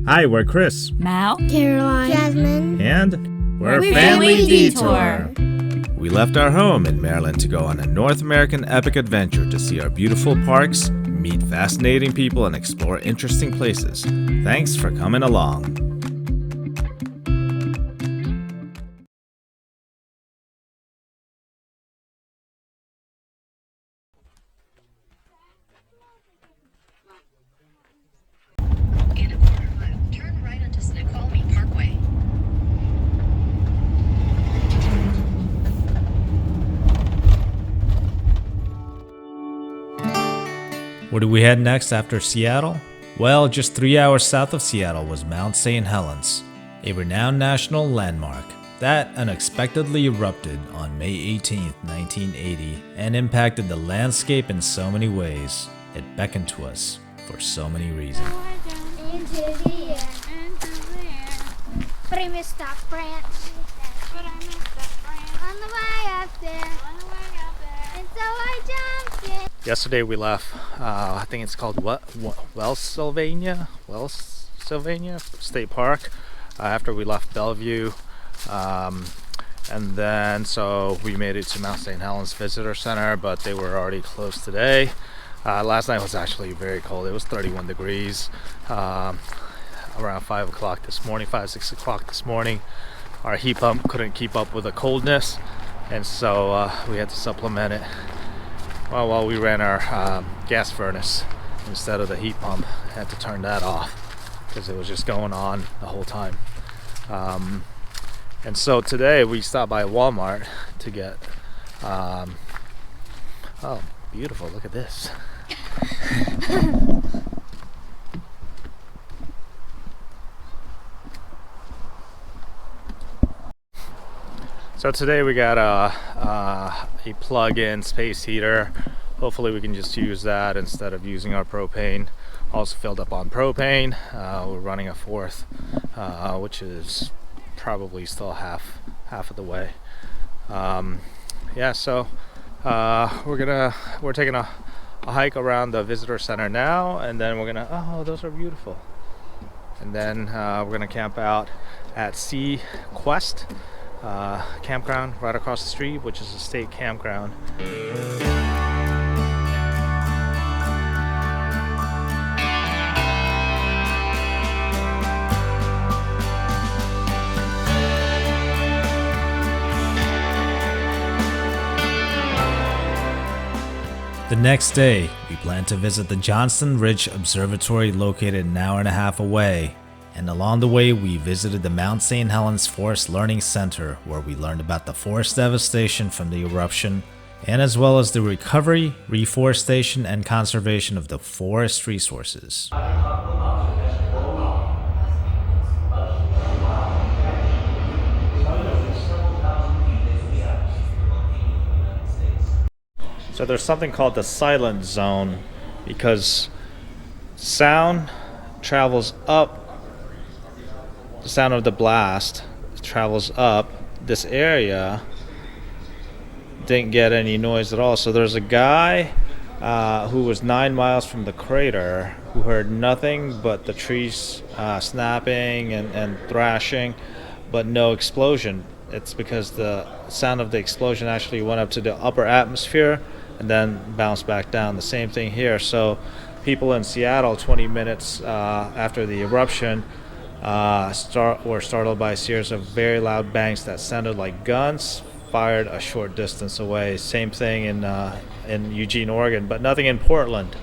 Hi, we're Chris. Mal, Caroline, Jasmine, And we're We're Family Family Detour. Detour. We left our home in Maryland to go on a North American epic adventure to see our beautiful parks, meet fascinating people, and explore interesting places. Thanks for coming along. In a quarter mile, turn right onto Snoqualmie Parkway. Where do we head next after Seattle? Well, just 3 hours south of Seattle was Mount St Helens, a renowned national landmark that unexpectedly erupted on May 18, 1980, and impacted the landscape in so many ways. It beckoned to us for so many reasons. into the air. But I missed that branch. On the way up there. And so I jumped in. Yesterday we left, I think it's called Sylvania State Park, after we left Bellevue. And then so we made it to Mount St. Helens Visitor Center, but they were already closed today. Last night was actually very cold. It was 31 degrees around 5 o'clock this morning, 6 o'clock this morning. Our heat pump couldn't keep up with the coldness, and so we had to supplement it. Well, while we ran our gas furnace instead of the heat pump, I had to turn that off because it was just going on the whole time. And so today we stopped by Walmart to get oh, beautiful, look at this. So today we got a plug-in space heater. Hopefully we can just use that instead of using our propane. Also filled up on propane. We're running a fourth, which is probably still half of the way. So we're taking a hike around the visitor center now, and then we're gonna, oh, those are beautiful. And then we're gonna camp out at Sea Quest campground right across the street, which is a state campground. The next day, we planned to visit the Johnston Ridge Observatory located an hour and a half away. And along the way, we visited the Mount St. Helens Forest Learning Center, where we learned about the forest devastation from the eruption, and as well as the recovery, reforestation, and conservation of the forest resources. So there's something called the silent zone, because sound travels up. The sound of the blast travels up. This area didn't get any noise at all. So there's a guy who was 9 miles from the crater who heard nothing but the trees snapping and thrashing, but no explosion. It's because the sound of the explosion actually went up to the upper atmosphere and then bounced back down. The same thing here. So people in Seattle 20 minutes after the eruption were startled by a series of very loud bangs that sounded like guns fired a short distance away. Same thing in Eugene, Oregon, but nothing in Portland.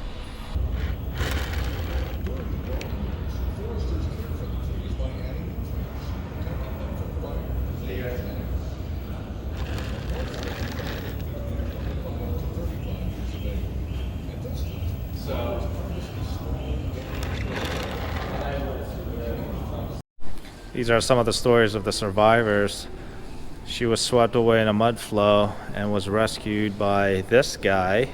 These are some of the stories of the survivors. She was swept away in a mud flow and was rescued by this guy.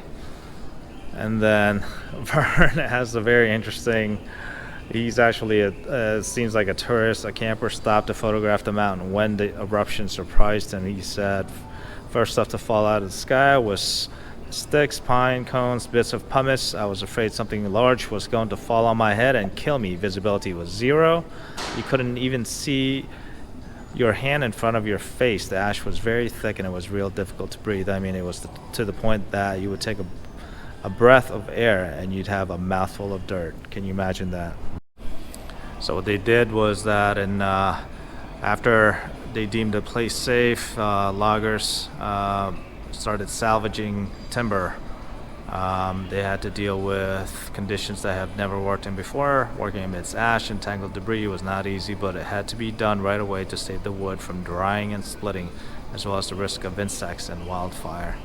And then Vern has a very interesting, he's actually seems like a tourist. A camper stopped to photograph the mountain when the eruption surprised him. He said first stuff to fall out of the sky was Sticks, pine cones, bits of pumice. I was afraid something large was going to fall on my head and kill me. Visibility was 0. You couldn't even see your hand in front of your face. The ash was very thick and it was real difficult to breathe. I mean, it was to the point that you would take a breath of air and you'd have a mouthful of dirt. Can you imagine that? So what they did was that, and after they deemed the place safe, loggers started salvaging timber. They had to deal with conditions that have never worked in before. Working amidst ash and tangled debris was not easy, but it had to be done right away to save the wood from drying and splitting, as well as the risk of insects and wildfire.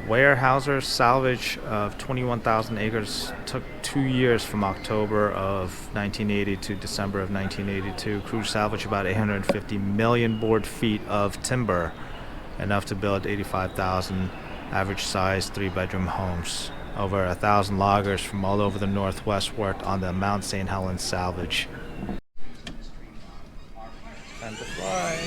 Weyerhaeuser's salvage of 21,000 acres took 2 years, from October of 1980 to December of 1982. Crews salvaged about 850 million board feet of timber, enough to build 85,000 average-sized 3-bedroom homes. Over 1,000 loggers from all over the Northwest worked on the Mount St Helens salvage. Time to fly.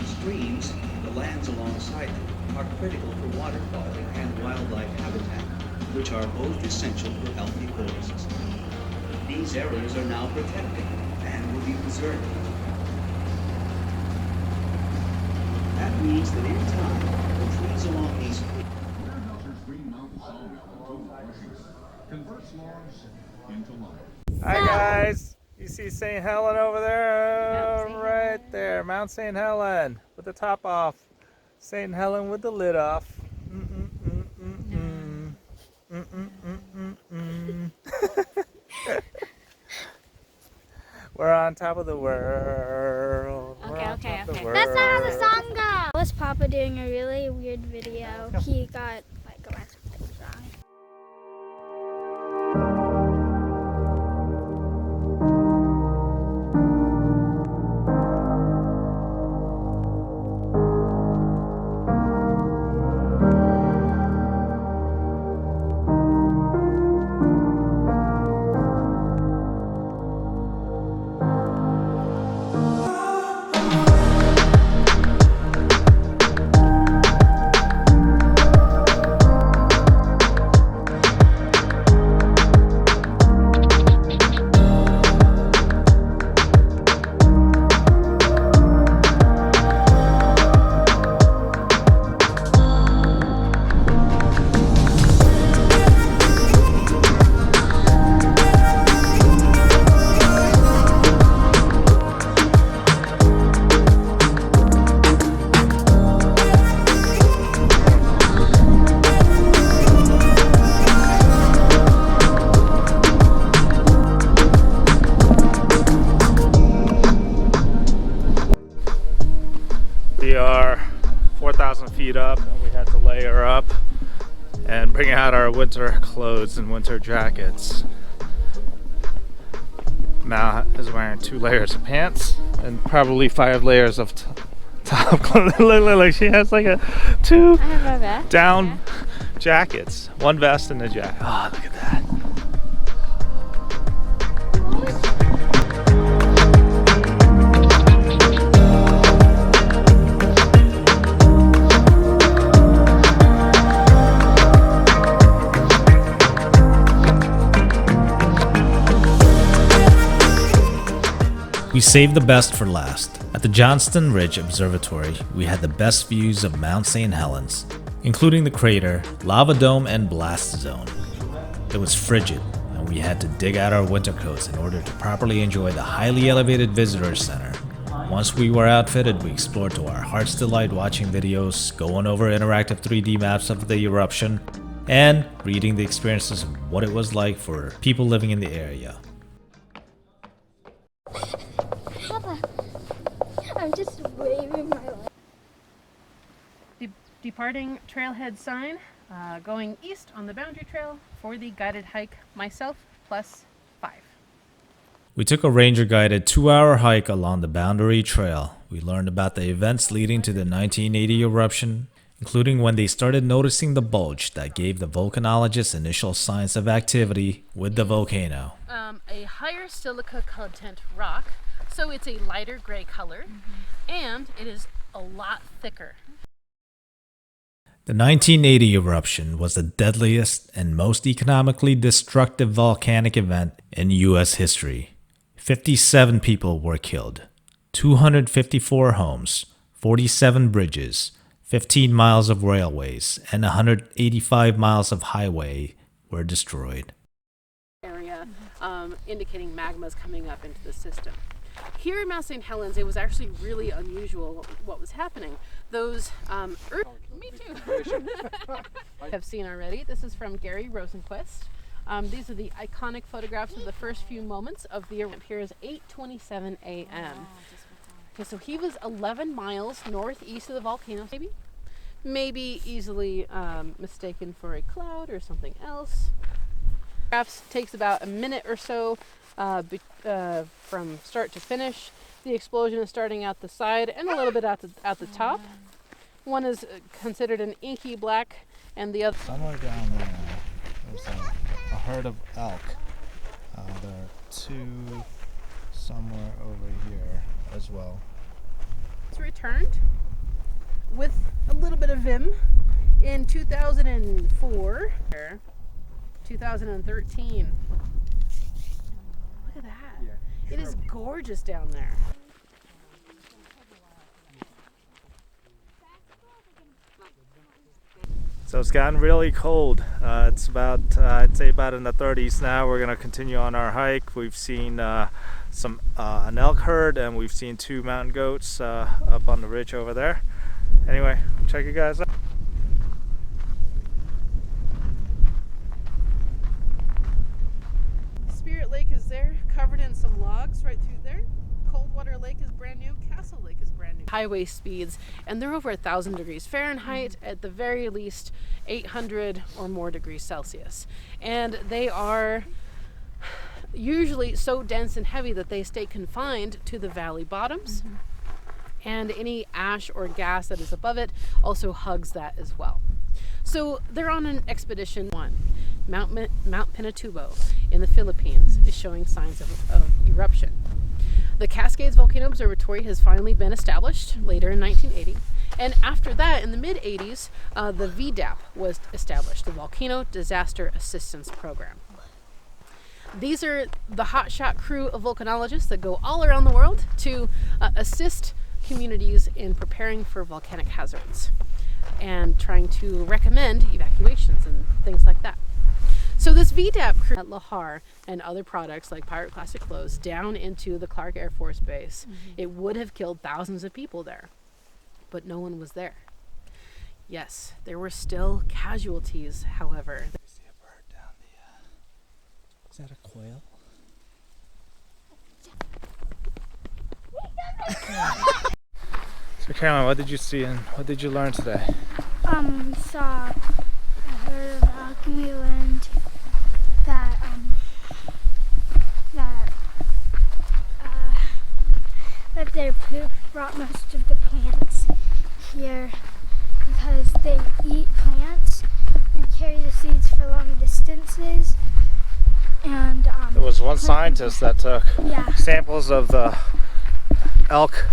Streams, the lands alongside them, are critical for water quality and wildlife habitat, which are both essential for healthy forests. These areas are now protected and will be preserved. That means that in time, the trees along these Hi guys, you see St. Helen over there? Right there, Mount St. Helen with the top off. St. Helen with the lid off. We're on top of the world. Okay. That's not how the song goes. Was Papa doing a really weird video? He got like a bunch of things wrong. We are 4,000 feet up and we had to layer up and bring out our winter clothes and winter jackets. Mal is wearing 2 layers of pants and probably 5 layers of top clothing. Look, she has like 2 down jackets, 1 vest and a jacket. Oh, look at that. We saved the best for last. At the Johnston Ridge Observatory, we had the best views of Mount St. Helens, including the crater, lava dome, and blast zone. It was frigid, and we had to dig out our winter coats in order to properly enjoy the highly elevated visitor center. Once we were outfitted, we explored to our heart's delight, watching videos, going over interactive 3D maps of the eruption, and reading the experiences of what it was like for people living in the area. Papa, I'm just waving my leg. departing trailhead sign, going east on the boundary trail for the guided hike, myself plus 5. We took a ranger-guided 2-hour hike along the Boundary Trail. We learned about the events leading to the 1980 eruption, including when they started noticing the bulge that gave the volcanologists initial signs of activity with the volcano. A higher silica content rock, so it's a lighter gray color, and it is a lot thicker. The 1980 eruption was the deadliest and most economically destructive volcanic event in U.S. history. 57 people were killed, 254 homes, 47 bridges, 15 miles of railways, and 185 miles of highway were destroyed. Area indicating magmas coming up into the system. Here in Mount St. Helens, it was actually really unusual what was happening. Those me too. Have seen already. This is from Gary Rosenquist. These are the iconic photographs of the first few moments of the eruption. Here is 8:27 a.m. Okay, so he was 11 miles northeast of the volcano. Maybe easily mistaken for a cloud or something else. Photographs takes about a minute or so from start to finish. The explosion is starting at the side and a little bit at the top. One is considered an inky black, and the other. Somewhere down there, there's a herd of elk. There are 2 somewhere over here as well. It's returned with a little bit of vim in 2004, 2013. Look at that. It is gorgeous down there. So it's gotten really cold. It's about, I'd say about in the 30s now. We're gonna continue on our hike. We've seen an elk herd, and we've seen 2 mountain goats up on the ridge over there. Anyway, check you guys out. Spirit Lake is there, covered in some logs right through there. Coldwater Lake is brand new. Castle Lake is brand new. Highway speeds, and they're over 1,000 degrees Fahrenheit, at the very least 800 or more degrees Celsius. And they are usually so dense and heavy that they stay confined to the valley bottoms. And any ash or gas that is above it also hugs that as well. So they're on an expedition. Mount Pinatubo in the Philippines is showing signs of eruption. The Cascades Volcano Observatory has finally been established later in 1980. And after that, in the mid-80s, the VDAP was established, the Volcano Disaster Assistance Program. These are the hotshot crew of volcanologists that go all around the world to assist communities in preparing for volcanic hazards and trying to recommend evacuations and things like that. So this VDAP crew at Lahar and other products like Pirate Classic Clothes down into the Clark Air Force Base, it would have killed thousands of people there, but no one was there. Yes, there were still casualties, however. I see a bird down the, is that a quail? So Caroline, what did you see and what did you learn today? We saw a herd of elk, and we learned that that their poop brought most of the plants here because they eat plants and carry the seeds for long distances. And There was one scientist that took samples of the elk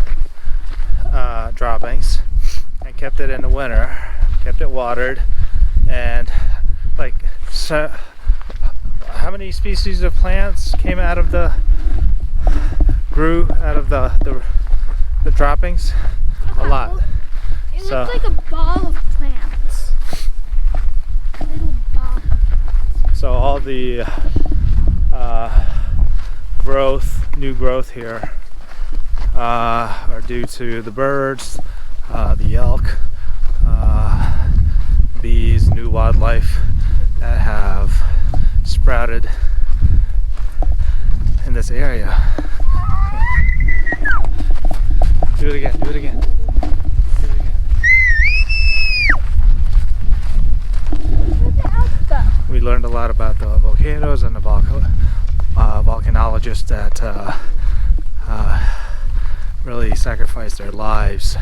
droppings and kept it in the winter, kept it watered, and so how many species of plants grew out of the droppings? A lot. It looked like a ball of plants. A little ball. So all the new growth here are due to the birds, the elk, bees, new wildlife that have sprouted in this area. Do it again, do it again. Do it again. learned a lot about the volcanoes and the volcanologists that really sacrificed their lives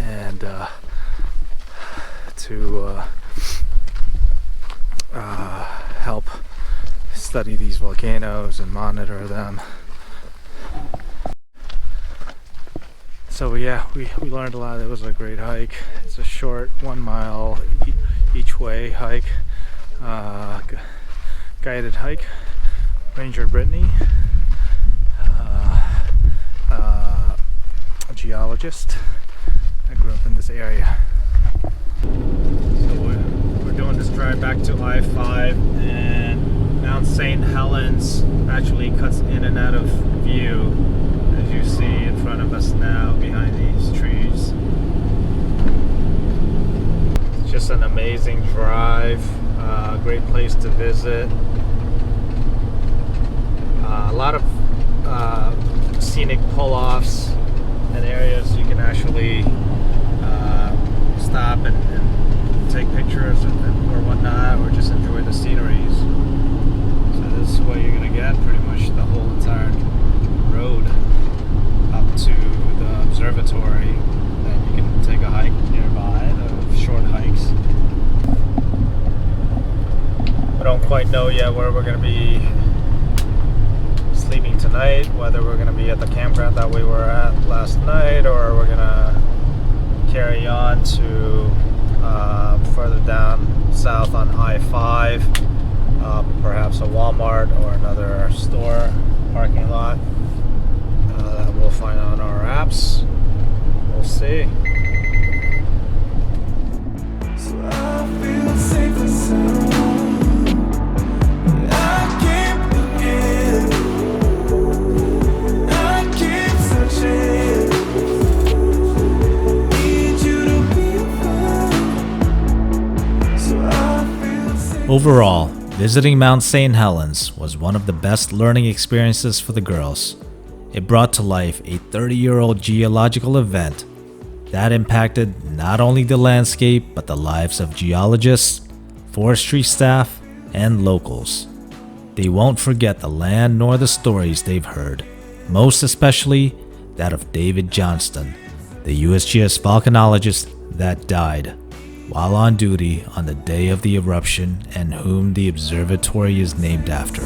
and to help study these volcanoes and monitor them. So yeah, we learned a lot. It was a great hike. It's a short 1 mile each way hike, guided hike. Ranger Brittany, a geologist. I grew up in this area. So we're doing this drive back to I-5, and Mount St Helens actually cuts in and out of view, as you see in front of us now behind these trees. It's just an amazing drive, great place to visit. A lot of scenic pull-offs and areas you can actually stop and take pictures or whatnot, or just enjoy the sceneries. So this is what you're going to get pretty much the whole entire road up to the observatory. Then you can take a hike nearby, the short hikes. We don't quite know yet where we're going to be sleeping tonight, whether we're going to be at the campground that we were at last night, or we're going to carry on to further down south on I-5, perhaps a Walmart or another store parking lot that we'll find on our apps. We'll see. So I feel safe and sound. I keep looking. I keep searching. Need you to be found. So I feel safe. Overall, visiting Mount St. Helens was one of the best learning experiences for the girls. It brought to life a 30-year-old geological event that impacted not only the landscape but the lives of geologists, forestry staff, and locals. They won't forget the land nor the stories they've heard, most especially that of David Johnston, the USGS volcanologist that died while on duty on the day of the eruption and whom the observatory is named after.